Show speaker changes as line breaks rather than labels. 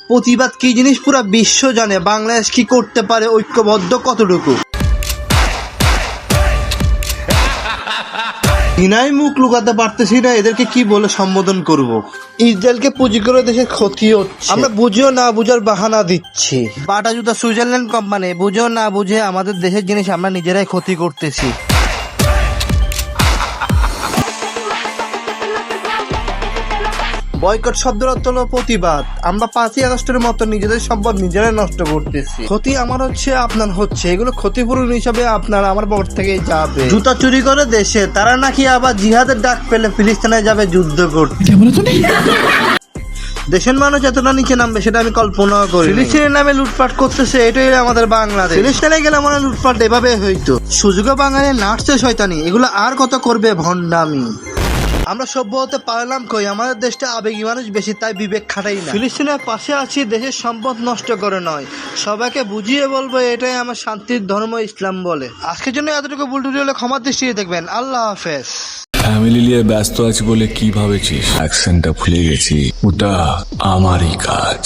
প্রতিবাদ কি জিনিস পুরো বিশ্ব জানে। বাংলাদেশ কি করতে পারে, ঐক্যবদ্ধ কতটুকু। চীনাই মুখ লুকাতে পারতেছি না, এদেরকে কি বলে সম্বোধন করব। ইসরায়েলকে পুঁজি করে দেশের ক্ষতি হচ্ছে, আমরা বুঝেও না বুঝার বাহানা দিচ্ছি। বাটা জুতা সুইজারল্যান্ড কোম্পানি, বুঝেও না বুঝে আমাদের দেশের জিনিস আমরা নিজেরাই ক্ষতি করতেছি। বয়কট শব্দের অর্থ হলো প্রতিবাদ। আমরা 5ই আগস্টের মতো নিজেদের সম্পদ নিজেরাই নষ্ট করতেছি। ক্ষতি আমার হচ্ছে, আপনার হচ্ছে, এগুলো ক্ষতিপূরণ হিসাবে আপনার আমার পকেট থেকে যাবে। জুতা চুরি করে দেশে, তারা নাকি আবার জিহাদের ডাক পেলে ফিলিস্তিনে যাবে যুদ্ধ করতে। দেশের মানুষ এতটা নিচে নামবে সেটা আমি কল্পনা করি। ফিলিস্তিনের নামে লুটপাট করতেছে, এটাই আমাদের বাংলাদেশ। ফিলিস্তিনে গেলে মনে লুটপাট এভাবে হইতো। সুযোগ বাঙালি নাচছে শয়তানি, এগুলো আর কত করবে ভণ্ডামি। আমরা সভ্য হতে পারলাম কই, আমাদের দেশটা আবেগী মানুষ বেশি, তাই বিবেক খাটাই না। ফিলিস্তিনের পাশে আছি, দেশের সম্পদ নষ্ট করে নয়। সবাইকে বুঝিয়ে বলবো এটাই আমার শান্তির ধর্ম, ইসলাম বলে। আজকের জন্য এতটুকু ভুল টুটি হলে ক্ষমার দৃষ্টিতে দেখবেন। আল্লাহ হাফেজ।
ফ্যামিলি নিয়ে ব্যস্ত আছি বলে কি ভাবেছিস? অ্যাকসেন্টটা ভুলে গেছি, ওটা আমারই কাজ।